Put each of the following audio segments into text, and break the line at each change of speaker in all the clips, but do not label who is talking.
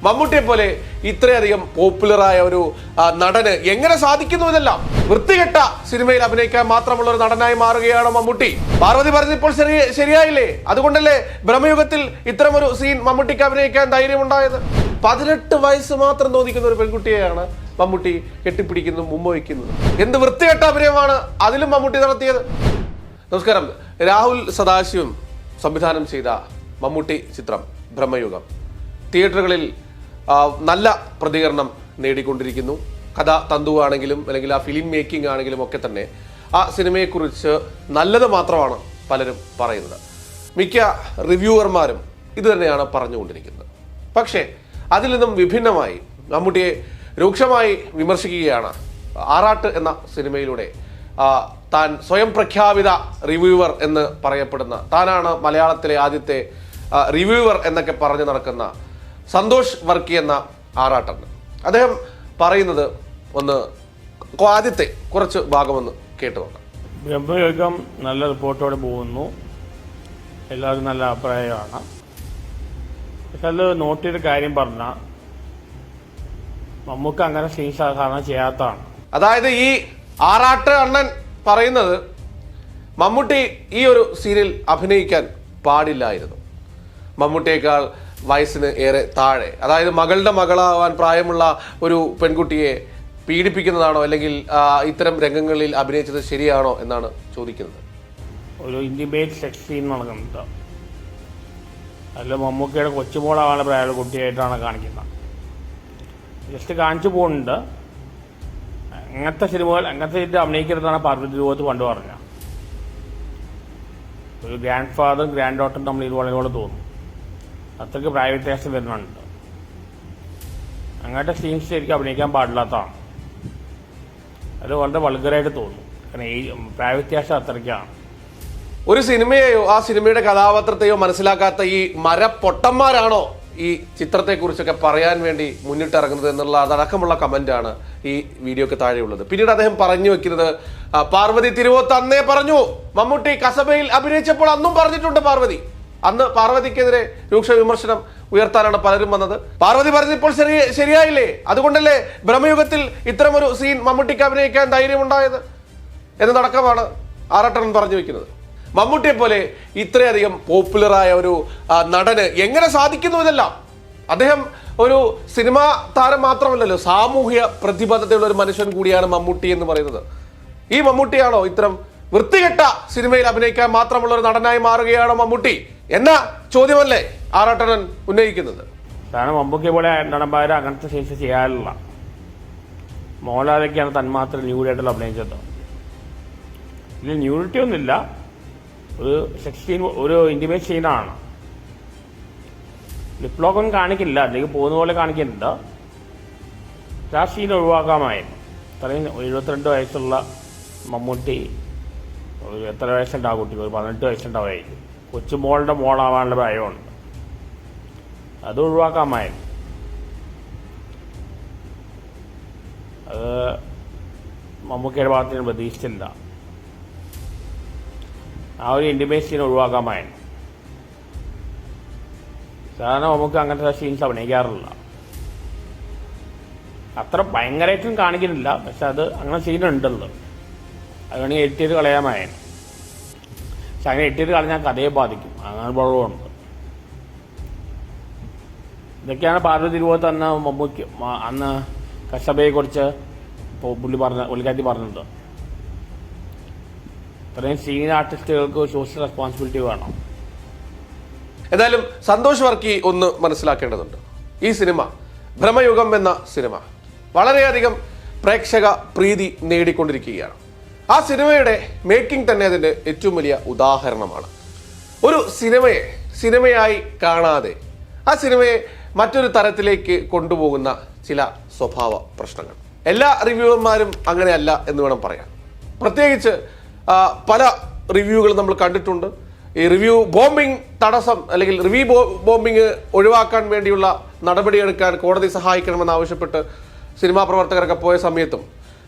മമ്മൂട്ടിയെ പോലെ ഇത്രയധികം പോപ്പുലറായ ഒരു നടന് എങ്ങനെ സാധിക്കുന്നു ഇതെല്ലാം? വൃത്തികെട്ട സിനിമയിൽ അഭിനയിക്കാൻ മാത്രമുള്ള ഒരു നടനായി മാറുകയാണ് മമ്മൂട്ടി. പാർവതി പറഞ്ഞപ്പോൾ ശരിയായില്ലേ? അതുകൊണ്ടല്ലേ ബ്രഹ്മയുഗത്തിൽ ഇത്തരമൊരു സീൻ മമ്മൂട്ടിക്ക് അഭിനയിക്കാൻ ധൈര്യമുണ്ടായത്. 18 വയസ്സ് മാത്രം തോന്നിക്കുന്ന ഒരു പെൺകുട്ടിയെയാണ് മമ്മൂട്ടി കെട്ടിപ്പിടിക്കുന്നതും മുമ്പ് വയ്ക്കുന്നതും. എന്ത് വൃത്തികെട്ട അഭിനയമാണ് അതിലും മമ്മൂട്ടി നടത്തിയത്. നമസ്കാരം. രാഹുൽ സദാശിവം സംവിധാനം ചെയ്ത മമ്മൂട്ടി ചിത്രം ബ്രഹ്മയുഗം തിയേറ്ററുകളിൽ നല്ല പ്രതികരണം നേടിക്കൊണ്ടിരിക്കുന്നു. കഥ തന്തുവാണെങ്കിലും അല്ലെങ്കിൽ ആ ഫിലിം മേക്കിംഗ് ആണെങ്കിലും ഒക്കെ തന്നെ ആ സിനിമയെക്കുറിച്ച് നല്ലത് മാത്രമാണ് പലരും പറയുന്നത്. മിക്ക റിവ്യൂവർമാരും ഇത് തന്നെയാണ് പറഞ്ഞുകൊണ്ടിരിക്കുന്നത്. പക്ഷേ അതിൽ നിന്നും വിഭിന്നമായി മമ്മൂട്ടിയെ രൂക്ഷമായി വിമർശിക്കുകയാണ് ആറാട്ട് എന്ന സിനിമയിലൂടെ താൻ സ്വയം പ്രഖ്യാപിത റിവ്യൂവർ എന്ന് പറയപ്പെടുന്ന, താനാണ് മലയാളത്തിലെ ആദ്യത്തെ റിവ്യൂവർ എന്നൊക്കെ പറഞ്ഞു നടക്കുന്ന സന്തോഷ് വർക്കി എന്ന ആറാട്ടൻ. അദ്ദേഹം പറയുന്നത് ആദ്യത്തെ കുറച്ച് ഭാഗമൊന്ന് കേട്ടു നോക്കാം.
ബ്രഹ്മയുഗം നല്ല റിപ്പോർട്ടോടെ പോകുന്നു, എല്ലാവർക്കും നല്ല അഭിപ്രായമാണ്. പക്ഷെ അത് നോട്ട് ചെയ്ത കാര്യം പറഞ്ഞാൽ മമ്മൂക്ക് അങ്ങനെ സീൻ സാധാരണ ചെയ്യാത്തതാണ്.
അതായത് ഈ ആറാട്ട് അണ്ണൻ പറയുന്നത് മമ്മൂട്ടി ഈ ഒരു സീരിയൽ അഭിനയിക്കാൻ പാടില്ലായിരുന്നു. മമ്മൂട്ടിയേക്കാൾ വയസ്സിന് ഏറെ താഴെ, അതായത് മകളുടെ മകളാവാൻ പ്രായമുള്ള ഒരു പെൺകുട്ടിയെ പീഡിപ്പിക്കുന്നതാണോ അല്ലെങ്കിൽ ഇത്തരം രംഗങ്ങളിൽ അഭിനയിച്ചത് ശരിയാണോ എന്നാണ് ചോദിക്കുന്നത്.
ഒരു ഇന്റിമേറ്റ് സെക്സ് സീൻ നടക്കുന്നുണ്ട്. അതിൽ മമ്മൂക്കയുടെ കൊച്ചുമോളാവാനുള്ള പ്രായമുള്ള കുട്ടിയായിട്ടാണ് കാണിക്കുന്നത്. ജസ്റ്റ് കാണിച്ചു പോകുന്നുണ്ട്. അങ്ങനത്തെ സിനിമകൾ അങ്ങനത്തെ ഇത് അഭിനയിക്കരുതാണ് പാർവതി രൂപത്ത് പണ്ട് പറഞ്ഞ. ഒരു ഗ്രാൻഡ് ഫാദർ ഗ്രാൻഡ് ഡോട്ടർ നമ്മൾ ഇത് വളരെ തോന്നും. അത്രയ്ക്ക് പ്രായ വ്യത്യാസം വരുന്നുണ്ട്. അങ്ങനത്തെ സീൻസ് ശരിക്കും അഭിനയിക്കാൻ പാടില്ലാത്തതാണ്. അത് വളരെ വൾഗറായിട്ട് തോന്നും. കാരണം ഈ പ്രായ വ്യത്യാസം അത്രയ്ക്കാണ്.
ഒരു സിനിമയെയോ ആ സിനിമയുടെ കഥാപാത്രത്തെയോ മനസ്സിലാക്കാത്ത ഈ മരപ്പൊട്ടന്മാരാണോ ഈ ചിത്രത്തെക്കുറിച്ചൊക്കെ പറയാൻ വേണ്ടി മുന്നിട്ടിറങ്ങുന്നത് എന്നുള്ള അതടക്കമുള്ള കമന്റാണ് ഈ വീഡിയോക്ക് താഴെയുള്ളത്. പിന്നീട് അദ്ദേഹം പറഞ്ഞു വെക്കുന്നത്, പാർവതി തിരുവോത്ത് അന്നേ പറഞ്ഞു, മമ്മൂട്ടി കസബയിൽ അഭിനയിച്ചപ്പോൾ അന്നും പറഞ്ഞിട്ടുണ്ട് പാർവതി. അന്ന് പാർവതിക്കെതിരെ രൂക്ഷ വിമർശനം ഉയർത്താനാണ് പലരും വന്നത്. പാർവതി പറഞ്ഞപ്പോൾ ശരിയായില്ലേ? അതുകൊണ്ടല്ലേ ബ്രഹ്മയുഗത്തിൽ ഇത്തരമൊരു സീൻ മമ്മൂട്ടിക്ക് അഭിനയിക്കാൻ ധൈര്യമുണ്ടായത് എന്നതടക്കമാണ് ആറാട്ടൻ പറഞ്ഞു വെക്കുന്നത്. മമ്മൂട്ടിയെ പോലെ ഇത്രയധികം പോപ്പുലറായ ഒരു നടന് എങ്ങനെ സാധിക്കുന്നു ഇതെല്ലാം? അദ്ദേഹം ഒരു സിനിമാ താരം മാത്രമല്ലല്ലോ, സാമൂഹ്യ പ്രതിബദ്ധതയുള്ള ഒരു മനുഷ്യൻ കൂടിയാണ് മമ്മൂട്ടി എന്ന് പറയുന്നത്. ഈ മമ്മൂട്ടിയാണോ ഇത്തരം വൃത്തികെട്ട സിനിമയിൽ അഭിനയിക്കാൻ മാത്രമുള്ള ഒരു നടനായി മാറുകയാണോ മമ്മൂട്ടി എന്ന ചോദ്യമല്ലേ ആറാട്ടൻ ഉന്നയിക്കുന്നത്.
കാരണം മമ്മൂക്കിയെ പോലെ നടന്മാരെ അങ്ങനത്തെ സീൻസ് ചെയ്യാറില്ല. മോഹൻലാലൊക്കെയാണ് തന്മാത്രം ന്യൂഡായിട്ടുള്ള അഭിനയിച്ചത്. ഇതിൽ ന്യൂഡിറ്റി ഒന്നുമില്ല, ഒരു സെക്സ് സീൻ, ഒരു ഇന്റിമേറ്റ് സീനാണ്. ലിപ്ലോക്കൊന്നും കാണിക്കില്ല, അല്ലെങ്കിൽ പോകുന്ന പോലെ കാണിക്കുന്നുണ്ട്. ആ സീൻ ഒഴിവാക്കാമായിരുന്നു. ഇത്രയും 72 വയസ്സുള്ള മമ്മൂട്ടി, ഒരു എത്ര വയസ്സുണ്ടാവും കുട്ടിക്ക്? ഒരു 18 വയസ്സുണ്ടാവുമായിരിക്കും. കൊച്ചുമോളുടെ മോളാവാനുള്ള പ്രായമുണ്ട്. അത് ഒഴിവാക്കാമായിരുന്നു. അത് മമ്മൂക്കയുടെ ഭാഗത്ത് ഞാൻ പ്രതീക്ഷിച്ചില്ല. ആ ഒരു ഇന്റിമേറ്റ് സീൻ ഒഴിവാക്കാമായിരുന്നു. സാധാരണ നമുക്ക് അങ്ങനത്തെ സീൻസ് അഭിനയിക്കാറില്ല. അത്ര ഭയങ്കരമായിട്ടും കാണിക്കുന്നില്ല, പക്ഷെ അത് അങ്ങനെ സീനുണ്ടല്ലോ. അത് വേണമെങ്കിൽ എഡിറ്റ് ചെയ്ത് കളയാമായിരുന്നു. പക്ഷെ അങ്ങനെ എഡിറ്റ് ചെയ്ത് കളഞ്ഞാൽ കഥയെ ബാധിക്കും. അങ്ങനെ കുഴപ്പമുണ്ട്. ഇതൊക്കെയാണ് പാർവതി രൂപത്ത് അന്ന് മമ്മൂക്ക് അന്ന് കസബയെക്കുറിച്ച് പുള്ളിക്കാരി പറഞ്ഞത്. ഇത്രയും സീനിയർ ആർട്ടിസ്റ്റുകൾക്ക് സോഷ്യൽ റെസ്പോൺസിബിലിറ്റി വേണം.
എന്തായാലും സന്തോഷ് വർക്കി ഒന്ന് മനസ്സിലാക്കേണ്ടതുണ്ട്. ഈ സിനിമ ബ്രഹ്മയുഗം എന്ന സിനിമ വളരെയധികം പ്രേക്ഷക പ്രീതി നേടിക്കൊണ്ടിരിക്കുകയാണ്. ആ സിനിമയുടെ മേക്കിംഗ് തന്നെ അതിൻ്റെ ഏറ്റവും വലിയ ഉദാഹരണമാണ്. ഒരു സിനിമയായി കാണാതെ ആ സിനിമയെ മറ്റൊരു തരത്തിലേക്ക് കൊണ്ടുപോകുന്ന ചില സ്വഭാവ പ്രശ്നങ്ങൾ. എല്ലാ റിവ്യൂവർമാരും അങ്ങനെയല്ല എന്ന് വേണം പറയാൻ. പ്രത്യേകിച്ച് പല റിവ്യൂകൾ നമ്മൾ കണ്ടിട്ടുണ്ട്. ഈ റിവ്യൂ ബോംബിംഗ് തടസ്സം അല്ലെങ്കിൽ റിവ്യൂ ബോംബിംഗ് ഒഴിവാക്കാൻ വേണ്ടിയുള്ള നടപടിയെടുക്കാൻ കോടതി സഹായിക്കണമെന്ന് ആവശ്യപ്പെട്ട് സിനിമാ പ്രവർത്തകരൊക്കെ പോയ സമയത്തും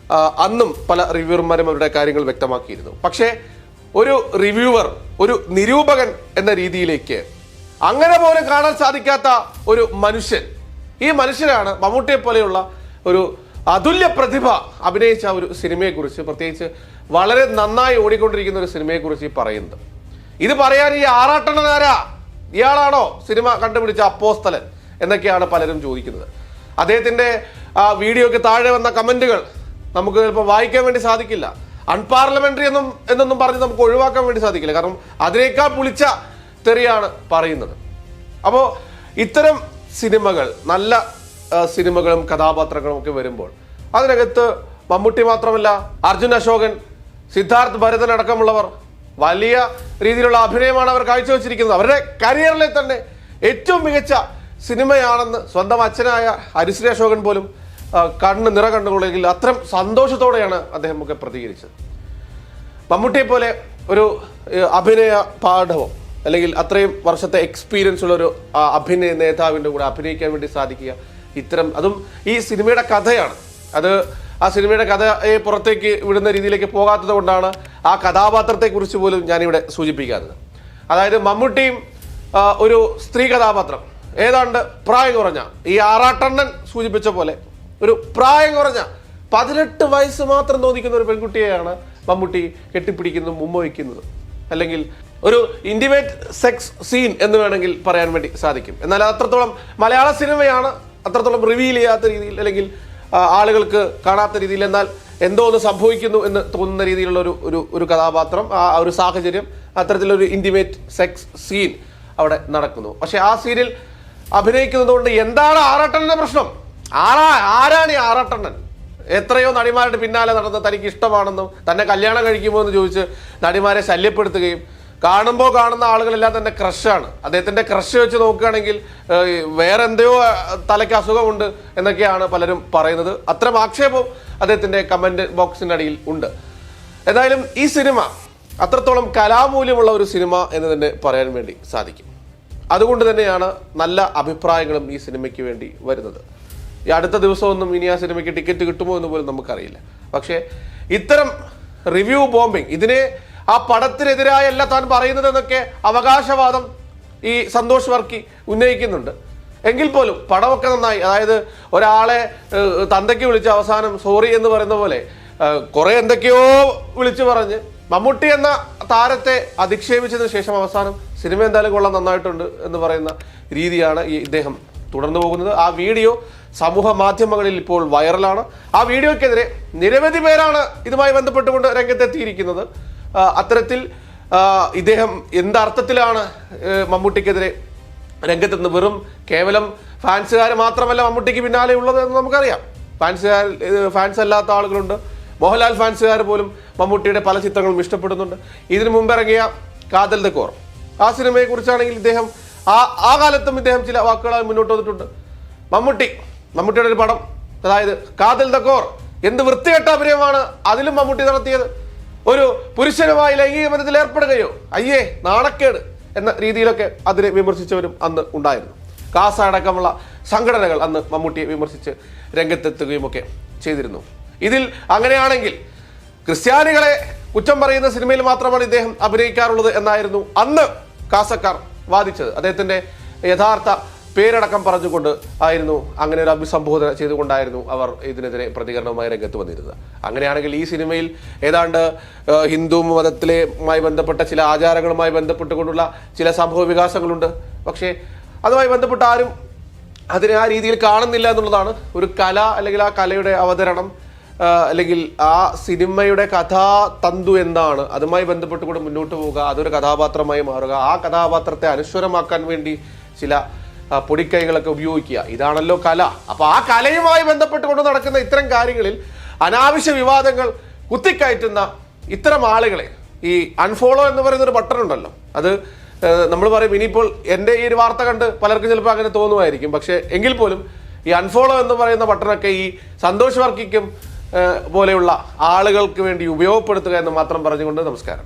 അന്നും പല റിവ്യൂവർമാരും അവരുടെ കാര്യങ്ങൾ വ്യക്തമാക്കിയിരുന്നു. പക്ഷേ ഒരു റിവ്യൂവർ, ഒരു നിരൂപകൻ എന്ന രീതിയിലേക്ക് അങ്ങനെ പോലും കാണാൻ സാധിക്കാത്ത ഒരു മനുഷ്യൻ ഈ മനുഷ്യരാണ് മമ്മൂട്ടിയെ പോലെയുള്ള ഒരു അതുല്യ പ്രതിഭ അഭിനയിച്ച ഒരു സിനിമയെക്കുറിച്ച്, പ്രത്യേകിച്ച് വളരെ നന്നായി ഓടിക്കൊണ്ടിരിക്കുന്ന ഒരു സിനിമയെക്കുറിച്ച് ഈ പറയുന്നത്. ഇത് പറയാൻ ഈ ആറാട്ടണ്ണൻ ആരാ? ഇയാളാണോ സിനിമ കണ്ടുപിടിച്ച അപ്പോസ്തലൻ എന്നൊക്കെയാണ് പലരും ചോദിക്കുന്നത്. അദ്ദേഹത്തിന്റെ ആ വീഡിയോയ്ക്ക് താഴെ വന്ന കമന്റുകൾ നമുക്ക് ചിലപ്പോൾ വായിക്കാൻ വേണ്ടി സാധിക്കില്ല. അൺപാർലമെന്ററി എന്നൊന്നും പറഞ്ഞ് നമുക്ക് ഒഴിവാക്കാൻ വേണ്ടി സാധിക്കില്ല. കാരണം അതിനേക്കാൾ പുളിച്ച തെറിയാണ് പറയുന്നത്. അപ്പോൾ ഇത്തരം സിനിമകൾ, നല്ല സിനിമകളും കഥാപാത്രങ്ങളും ഒക്കെ വരുമ്പോൾ അതിനകത്ത് മമ്മൂട്ടി മാത്രമല്ല, അർജുൻ അശോകൻ, സിദ്ധാർത്ഥ് ഭരതൻ അടക്കമുള്ളവർ വലിയ രീതിയിലുള്ള അഭിനയമാണ് അവർ കാഴ്ചവെച്ചിരിക്കുന്നത്. അവരുടെ കരിയറിലെ തന്നെ ഏറ്റവും മികച്ച സിനിമയാണെന്ന് സ്വന്തം അച്ഛനായ ഹരിശ്രീ അശോകൻ പോലും നിറ കണ്ടുകൊള്ളെങ്കിൽ അത്രയും സന്തോഷത്തോടെയാണ് അദ്ദേഹം ഒക്കെ പ്രതികരിച്ചത്. മമ്മൂട്ടിയെ പോലെ ഒരു അഭിനയ പാഠവം അല്ലെങ്കിൽ അത്രയും വർഷത്തെ എക്സ്പീരിയൻസ് ഉള്ള ഒരു അഭിനയ നേതാവിൻ്റെ കൂടെ അഭിനയിക്കാൻ വേണ്ടി സാധിക്കുക, അതും ഈ സിനിമയുടെ കഥയാണ്. അത് ആ സിനിമയുടെ കഥയെ പുറത്തേക്ക് വിടുന്ന രീതിയിലേക്ക് പോകാത്തത് കൊണ്ടാണ് ആ കഥാപാത്രത്തെക്കുറിച്ച് പോലും ഞാനിവിടെ സൂചിപ്പിക്കാത്തത്. അതായത് മമ്മൂട്ടിയും ഒരു സ്ത്രീ കഥാപാത്രം, ഏതാണ്ട് പ്രായം കുറഞ്ഞ, ഈ ആറാട്ടണ്ണൻ സൂചിപ്പിച്ച പോലെ ഒരു പ്രായം കുറഞ്ഞ 18 വയസ്സ് മാത്രം തോന്നിക്കുന്ന ഒരു പെൺകുട്ടിയെയാണ് മമ്മൂട്ടി കെട്ടിപ്പിടിക്കുന്നതും ഉമ്മ വയ്ക്കുന്നതും, അല്ലെങ്കിൽ ഒരു ഇന്റിമേറ്റ് സെക്സ് സീൻ എന്ന് വേണമെങ്കിൽ പറയാൻ വേണ്ടി സാധിക്കും. എന്നാൽ അത്രത്തോളം മലയാള സിനിമയാണ് അത്രത്തോളം റിവീൽ ചെയ്യാത്ത രീതിയിൽ, അല്ലെങ്കിൽ ആളുകൾക്ക് കാണാത്ത രീതിയിൽ, എന്നാൽ എന്തോ ഒന്ന് സംഭവിക്കുന്നു എന്ന് തോന്നുന്ന രീതിയിലുള്ള ഒരു കഥാപാത്രം, ആ ഒരു സാഹചര്യം, അത്തരത്തിലൊരു ഇന്റിമേറ്റ് സെക്സ് സീൻ അവിടെ നടക്കുന്നു. പക്ഷെ ആ സീനിൽ അഭിനയിക്കുന്നത് കൊണ്ട് എന്താണ് ആറാട്ടണ്ണന്റെ പ്രശ്നം? ആരാണ് ഈ ആറാട്ടണ്ണൻ? എത്രയോ നടിമാരുടെ പിന്നാലെ നടന്ന് തനിക്ക് ഇഷ്ടമാണെന്നും തന്നെ കല്യാണം കഴിക്കുമോ എന്ന് ചോദിച്ച് നടിമാരെ ശല്യപ്പെടുത്തുകയും കാണുമ്പോൾ കാണുന്ന ആളുകളെല്ലാം തന്നെ ക്രഷാണ്. അദ്ദേഹത്തിന്റെ ക്രഷ് വെച്ച് നോക്കുകയാണെങ്കിൽ വേറെ എന്തോ തലയ്ക്ക് അസുഖമുണ്ട് എന്നൊക്കെയാണ് പലരും പറയുന്നത്. അത്തരം ആക്ഷേപവും അദ്ദേഹത്തിന്റെ കമന്റ് ബോക്സിന്റെ അടിയിൽ ഉണ്ട്. എന്തായാലും ഈ സിനിമ അത്രത്തോളം കലാമൂല്യമുള്ള ഒരു സിനിമ എന്ന് തന്നെ പറയാൻ വേണ്ടി സാധിക്കും. അതുകൊണ്ട് തന്നെയാണ് നല്ല അഭിപ്രായങ്ങളും ഈ സിനിമയ്ക്ക് വേണ്ടി വരുന്നത്. ഈ അടുത്ത ദിവസമൊന്നും ഇനി ആ സിനിമയ്ക്ക് ടിക്കറ്റ് കിട്ടുമോ എന്ന് പോലും നമുക്കറിയില്ല. പക്ഷേ ഇത്തരം റിവ്യൂ ബോംബിങ്, ഇതിനെ ആ പടത്തിനെതിരായല്ല താൻ പറയുന്നത് എന്നൊക്കെ അവകാശവാദം ഈ സന്തോഷ് വർക്കി ഉന്നയിക്കുന്നുണ്ട്. എങ്കിൽ പോലും പടമൊക്കെ നന്നായി. അതായത് ഒരാളെ തന്തയ്ക്ക് വിളിച്ച് അവസാനം സോറി എന്ന് പറയുന്ന പോലെ കുറെ എന്തൊക്കെയോ വിളിച്ചു പറഞ്ഞ് മമ്മൂട്ടി എന്ന താരത്തെ അധിക്ഷേപിച്ചതിന് ശേഷം അവസാനം സിനിമ എന്തായാലും കൊള്ളാൻ നന്നായിട്ടുണ്ട് എന്ന് പറയുന്ന രീതിയാണ് ഇദ്ദേഹം തുടർന്നു പോകുന്നത്. ആ വീഡിയോ സമൂഹ മാധ്യമങ്ങളിൽ ഇപ്പോൾ വൈറലാണ്. ആ വീഡിയോയ്ക്കെതിരെ നിരവധി പേരാണ് ഇതുമായി ബന്ധപ്പെട്ടുകൊണ്ട് രംഗത്തെത്തിയിരിക്കുന്നത്. അത്തരത്തിൽ ഇദ്ദേഹം എന്തർത്ഥത്തിലാണ് മമ്മൂട്ടിക്കെതിരെ രംഗത്തെത്തുന്നത്? വെറും കേവലം ഫാൻസുകാർ മാത്രമല്ല മമ്മൂട്ടിക്ക് പിന്നാലെ ഉള്ളത് എന്ന് നമുക്കറിയാം. ഫാൻസ് അല്ലാത്ത ആളുകളുണ്ട്. മോഹൻലാൽ ഫാൻസുകാർ പോലും മമ്മൂട്ടിയുടെ പല ചിത്രങ്ങളും ഇഷ്ടപ്പെടുന്നുണ്ട്. ഇതിനു മുമ്പ് ഇറങ്ങിയ കാതൽ ദ കോർ, ആ സിനിമയെ കുറിച്ചാണെങ്കിൽ ഇദ്ദേഹം ആ കാലത്തും ഇദ്ദേഹം ചില വാക്കുകളായി മുന്നോട്ട് വന്നിട്ടുണ്ട്. മമ്മൂട്ടിയുടെ ഒരു പടം, അതായത് കാതൽ ദ കോർ, എന്ത് വൃത്തികെട്ട അഭിനയമാണ് അതിലും മമ്മൂട്ടി നടത്തിയത്. ഒരു പുരുഷനുമായി ലൈംഗിക ബന്ധത്തിൽ ഏർപ്പെടുകയോ, അയ്യേ നാണക്കേട് എന്ന രീതിയിലൊക്കെ അതിനെ വിമർശിച്ചവരും അന്ന് ഉണ്ടായിരുന്നു. കാസ അടക്കമുള്ള സംഘടനകൾ അന്ന് മമ്മൂട്ടിയെ വിമർശിച്ച് രംഗത്തെത്തുകയും ഒക്കെ ചെയ്തിരുന്നു. ഇതിൽ അങ്ങനെയാണെങ്കിൽ ക്രിസ്ത്യാനികളെ കുറ്റം പറയുന്ന സിനിമയിൽ മാത്രമാണ് ഇദ്ദേഹം അഭിനയിക്കാറുള്ളത് എന്നായിരുന്നു അന്ന് കാസക്കാർ വാദിച്ചത്. അദ്ദേഹത്തിന്റെ യഥാർത്ഥ പേരടക്കം പറഞ്ഞുകൊണ്ട് ആയിരുന്നു, അങ്ങനെ ഒരു അഭിസംബോധന ചെയ്തുകൊണ്ടായിരുന്നു അവർ ഇതിനെതിരെ പ്രതികരണവുമായി രംഗത്ത് വന്നിരുന്നത്. അങ്ങനെയാണെങ്കിൽ ഈ സിനിമയിൽ ഏതാണ്ട് ഹിന്ദു മതത്തിലുമായി ബന്ധപ്പെട്ട ചില ആചാരങ്ങളുമായി ബന്ധപ്പെട്ടുകൊണ്ടുള്ള ചില സംഭവ വികാസങ്ങളുണ്ട്. പക്ഷേ അതുമായി ബന്ധപ്പെട്ട് ആരും അതിനെ ആ രീതിയിൽ കാണുന്നില്ല എന്നുള്ളതാണ്. ഒരു കല, അല്ലെങ്കിൽ ആ കലയുടെ അവതരണം, അല്ലെങ്കിൽ ആ സിനിമയുടെ കഥാതന്തു എന്താണ്, അതുമായി ബന്ധപ്പെട്ടുകൊണ്ട് മുന്നോട്ട് പോവുക, അതൊരു കഥാപാത്രമായി മാറുക, ആ കഥാപാത്രത്തെ അനശ്വരമാക്കാൻ വേണ്ടി ചില പൊടിക്കൈകളൊക്കെ ഉപയോഗിക്കുക, ഇതാണല്ലോ കല. അപ്പൊ ആ കലയുമായി ബന്ധപ്പെട്ടുകൊണ്ട് നടക്കുന്ന ഇത്തരം കാര്യങ്ങളിൽ അനാവശ്യ വിവാദങ്ങൾ കുത്തിക്കയറ്റുന്ന ഇത്തരം ആളുകളെ, ഈ അൺഫോളോ എന്ന് പറയുന്ന ഒരു ബട്ടൺ ഉണ്ടല്ലോ, അത് നമ്മൾ പറയും ഇനിയിപ്പോൾ എൻ്റെ ഈ ഒരു വാർത്ത കണ്ട് പലർക്കും ചിലപ്പോൾ അങ്ങനെ തോന്നുമായിരിക്കും. പക്ഷേ എങ്കിൽ പോലും ഈ അൺഫോളോ എന്ന് പറയുന്ന ബട്ടണൊക്കെ ഈ സന്തോഷ് വർക്കിക്കും പോലെയുള്ള ആളുകൾക്ക് വേണ്ടി ഉപയോഗപ്പെടുത്തുക എന്ന് മാത്രം പറഞ്ഞുകൊണ്ട് നമസ്കാരം.